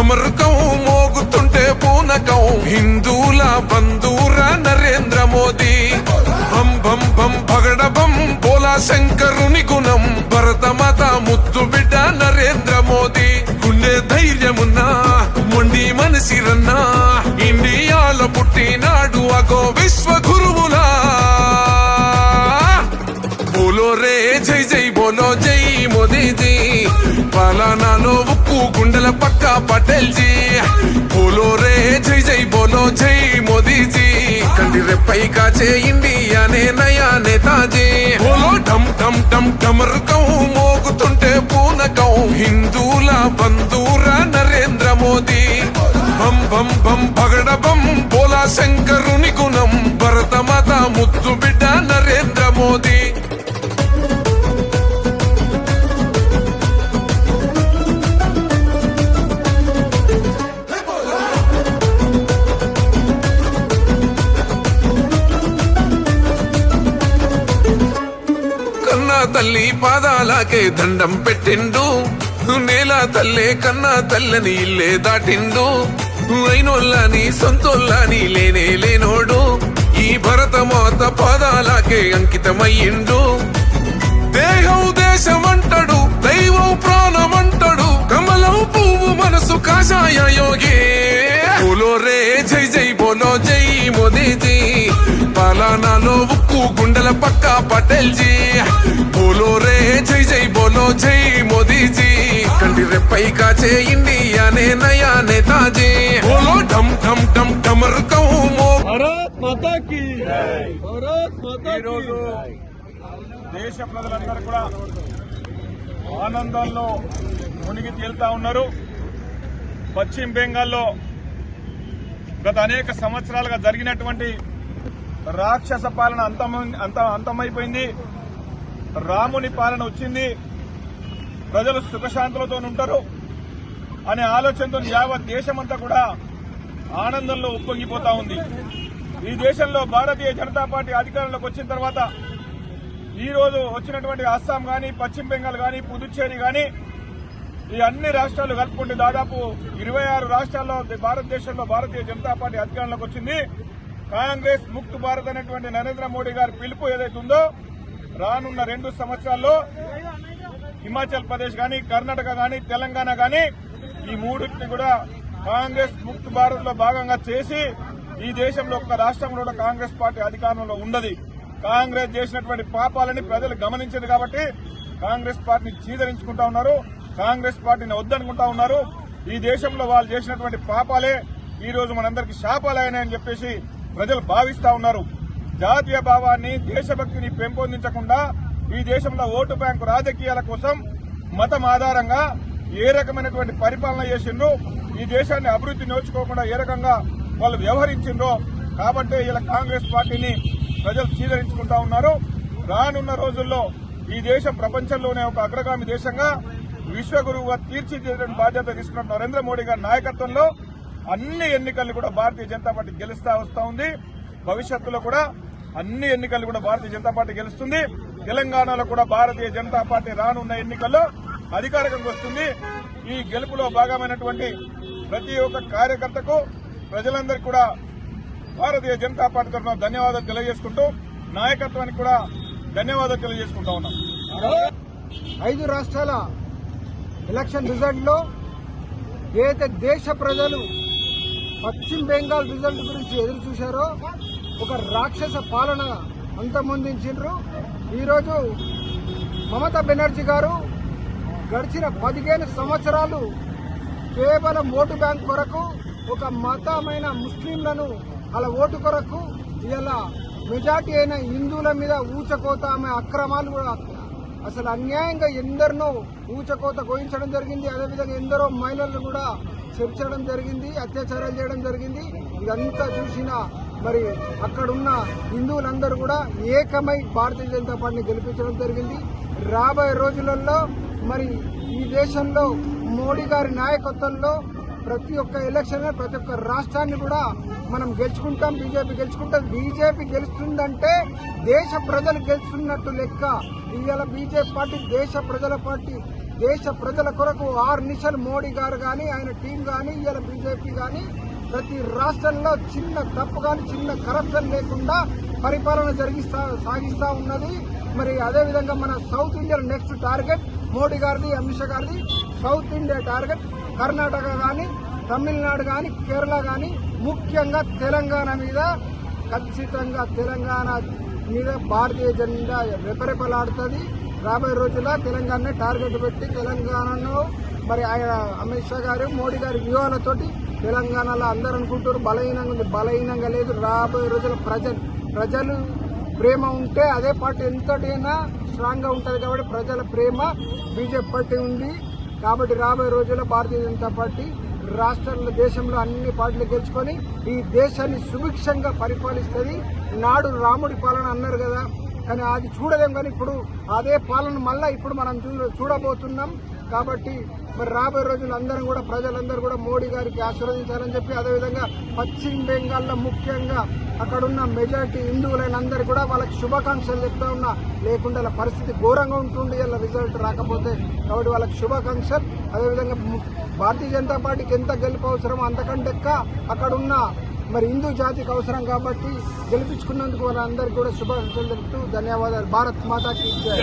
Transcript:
ఢమరుకం మోగుతుంటే పూనకం హిందూల బంధూర నరేంద్ర మోదీ బం బం బం పగడ బం బోలా శంకరుని గుణం భరతమాత ముద్దు బిడ్డ నరేంద్ర మోదీ గుండె ధైర్యమున్నా మొండి మనసిరన్నా ఇండియాలో పుట్టినాడు అగో విశ్వ గురువులా బోలో రే జై జై బోలో జై మోదీజీ పాలనాలో ఉక్కు గుండెల పక్క పటేల్ జీ బోలో రే జై జై బోలో జై మోదీజీ కంటి రెప్పై కాచే ఇండియానే నయా నేతాజీ బోలో ఢమ్ ఢమ్ ఢమ్ ఢమరుకం మోగుతుంటే పూనకం హిందూల బంధూర నరేంద్ర మోదీ బం బం బం పగడ బం బోలా శంకరుని గుణం భరతమాత ముద్దు బిడ్డ నరేంద్ర మోదీ తల్లి పాదాలకే దండం పెట్టిండు నేల తల్లే కన్నా తల్లని ఇల్లే దాటిండు అయినోళ్ళని సొంతోళ్ళని లేనే లేనోడు ఈ భరతమాత పాదాలకే అంకితమయ్యిండు దేహం దేశమంటాడు దైవం ప్రాణమంటాడు కమలం పువ్వు మనసు కాషాయ యోగి బోలో రే జై జై బోలో జై మోదీజీ పాలనాలో ఉక్కు గుండెల పక్క పటేల్ జీ బోలో రే జై జై బోలో జై మోదీజీ కంటి రెప్పై కాచే ఇండియానే నయా నేతాజీ బోలో ఢమ్ ఢమ్ ఢమ్ ఢమరుకం భారత్ మాతా కీ భారత్ మాతా కీ దేశ ప్రజలందరూ కూడా ఆనందంలో మునిగి తేలుతా ఉన్నారు. పశ్చిమ బెంగాల్లో గత అనేక సంవత్సరాలుగా జరిగినటువంటి రాక్షస పాలన అంతమైపోయింది. రాముని పాలన వచ్చింది. ప్రజలు సుఖశాంతులతో ఉంటారు అనే ఆలోచనతో యావత్ దేశమంతా కూడా ఆనందంలో ఉప్పొంగిపోతా ఉంది. ఈ దేశంలో భారతీయ జనతా పార్టీ అధికారంలోకి వచ్చిన తర్వాత ఈ రోజు వచ్చినటువంటి అస్సాం గాని, పశ్చిమ బెంగాల్ గాని, పుదుచ్చేరి గాని ఈ అన్ని రాష్ట్రాలు కలుపుకుంటే దాదాపు 26 రాష్ట్రాల్లో భారతదేశంలో భారతీయ జనతా పార్టీ అధికారంలోకి వచ్చింది. కాంగ్రెస్ ముక్త్ భారత్ అనేటువంటి నరేంద్ర మోడీ గారి పిలుపు ఏదైతే ఉందో రానున్న 2 సంవత్సరాల్లో హిమాచల్ ప్రదేశ్ గాని, కర్ణాటక గాని, తెలంగాణ గాని ఈ మూడింటిని కూడా కాంగ్రెస్ ముక్త్ భారత్ లో భాగంగా చేసి ఈ దేశంలో ఒక్క రాష్ట్రంలో కూడా కాంగ్రెస్ పార్టీ అధికారంలో ఉండదు. కాంగ్రెస్ చేసినటువంటి పాపాలని ప్రజలు గమనించింది కాబట్టి కాంగ్రెస్ పార్టీని చీదరించుకుంటా ఉన్నారు. కాంగ్రెస్ పార్టీని వద్దనుకుంటా ఉన్నారు. ఈ దేశంలో వాళ్ళు చేసినటువంటి పాపాలే ఈ రోజు మనందరికీ శాపాలైనాయని చెప్పేసి ప్రజలు భావిస్తా ఉన్నారు. జాతీయ భావాన్ని, దేశభక్తిని పెంపొందించకుండా ఈ దేశంలో ఓటు బ్యాంకు రాజకీయాల కోసం మతం ఆధారంగా ఏ రకమైనటువంటి పరిపాలన చేసిండ్రో, ఈ దేశాన్ని అభివృద్ధి నోచుకోకుండా ఏ రకంగా వాళ్ళు వ్యవహరించిండ్రో కాబట్టి ఇలా కాంగ్రెస్ పార్టీని ప్రజలు చీదరించుకుంటా ఉన్నారు. రానున్న రోజుల్లో ఈ దేశం ప్రపంచంలోనే ఒక అగ్రగామి దేశంగా విశ్వగురువుగా తీర్చిదిద్దే బాధ్యత తీసుకున్న నరేంద్ర మోడీ గారి నాయకత్వంలో అన్ని ఎన్నికలను కూడా భారతీయ జనతా పార్టీ గెలుస్తా వస్తా ఉంది. భవిష్యత్తులో కూడా అన్ని ఎన్నికలు కూడా భారతీయ జనతా పార్టీ గెలుస్తుంది. తెలంగాణలో కూడా భారతీయ జనతా పార్టీ రానున్న ఎన్నికల్లో అధికారికంగా వస్తుంది. ఈ గెలుపులో భాగమైనటువంటి ప్రతి ఒక్క కార్యకర్తకు ప్రజలందరికీ కూడా భారతీయ జనతా పార్టీ తరఫున ధన్యవాదాలు తెలియజేసుకుంటూ నాయకత్వానికి కూడా ధన్యవాదాలు తెలియజేసుకుంటా ఉన్నాం. 5 రాష్ట్రాల ఎలక్షన్ రిజల్ట్ లో ఏదైతే దేశ ప్రజలు పశ్చిమ బెంగాల్ రిజల్ట్ గురించి ఎదురు చూశారో ఒక రాక్షస పాలన అంతమొందించారు. ఈరోజు మమతా బెనర్జీ గారు గడిచిన 15 సంవత్సరాలు కేవలం ఓటు బ్యాంక్ కొరకు, ఒక మతమైన ముస్లింలను అలా ఓటు కొరకు ఇలా మెజార్టీ అయిన హిందువుల మీద ఊచకోత, ఆమె అక్రమాలు కూడా అసలు అన్యాయంగా ఎందరినో ఊచకోత గోయించడం జరిగింది. అదేవిధంగా ఎందరో మహిళలను కూడా చేర్చడం జరిగింది, అత్యాచారాలు చేయడం జరిగింది. ఇదంతా చూసిన మరి అక్కడున్న హిందువులందరూ కూడా ఏకమై భారతీయ జనతా పార్టీని గెలిపించడం జరిగింది. రాబోయే రోజులలో మరి ఈ దేశంలో మోడీ గారి నాయకత్వంలో ప్రతి ఒక్క ఎలక్షన్, ప్రతి ఒక్క రాష్ట్రాన్ని కూడా మనం గెలుచుకుంటాం. బీజేపీ గెలుచుకుంటాం. బీజేపీ గెలుస్తుందంటే దేశ ప్రజలు గెలుస్తున్నట్టు లెక్క. ఇవాళ బీజేపీ పార్టీ దేశ ప్రజల పార్టీ. దేశ ప్రజల కొరకు 6 నిమిషాలు మోడీ గారు కానీ ఆయన టీం కానీ ఇలా బీజేపీ కానీ ప్రతి రాష్ట్రంలో చిన్న తప్పు కానీ చిన్న కరప్షన్ లేకుండా పరిపాలన సాగిస్తా ఉన్నది. మరి అదేవిధంగా మన south India next target Modi గారిది, అమిత్ షా గారిది సౌత్ ఇండియా టార్గెట్. కర్ణాటక కానీ, తమిళనాడు కానీ, కేరళ కానీ, ముఖ్యంగా తెలంగాణ మీద ఖచ్చితంగా తెలంగాణ మీద భారతీయ జెండా రెపరెపలాడుతుంది. రాబోయే రోజుల్లో తెలంగాణ టార్గెట్ పెట్టి తెలంగాణను మరి ఆయన అమిత్ షా గారు మోడీ గారి వ్యూహాలతోటి తెలంగాణలో అందరూ అనుకుంటారు బలహీనంగా ఉంది. బలహీనంగా లేదు. రాబోయే రోజుల్లో ప్రజలు ప్రేమ ఉంటే అదే పార్టీ ఎంతటైనా స్ట్రాంగ్ గా ఉంటది. కాబట్టి ప్రజల ప్రేమ బీజేపీ పార్టీ ఉంది. కాబట్టి రాబోయే రోజుల్లో భారతీయ జనతా పార్టీ రాష్ట్రాల్లో దేశంలో అన్ని పార్టీలు గెలుచుకొని ఈ దేశాన్ని సుభిక్షంగా పరిపాలిస్తుంది. నాడు రాముడి పాలన అన్నారు కదా, కానీ అది చూడలేం. కానీ ఇప్పుడు అదే పాలన మళ్ళా ఇప్పుడు మనం చూడబోతున్నాం. కాబట్టి మరి రాబోయే రోజులు అందరం కూడా ప్రజలందరూ కూడా మోడీ గారికి ఆశీర్వదించాలని చెప్పి, అదేవిధంగా పశ్చిమ బెంగాల్లో ముఖ్యంగా అక్కడున్న మెజార్టీ హిందువులైన అందరూ కూడా వాళ్ళకి శుభాకాంక్షలు చెప్తా ఉన్నా. లేకుండా వాళ్ళ పరిస్థితి ఘోరంగా ఉంటుంది ఇలా రిజల్ట్ రాకపోతే. కాబట్టి వాళ్ళకి శుభాకాంక్షలు. అదేవిధంగా భారతీయ జనతా పార్టీకి ఎంత గెలుపు అవసరమో అంతకంటే అక్కడున్న మరి హిందూ జాతికి అవసరం. కాబట్టి గెలిపించుకున్నందుకు వాళ్ళందరికీ కూడా శుభాకాంక్షలు తెలుపుతూ ధన్యవాదాలు. భారత్ మాతాకి జై.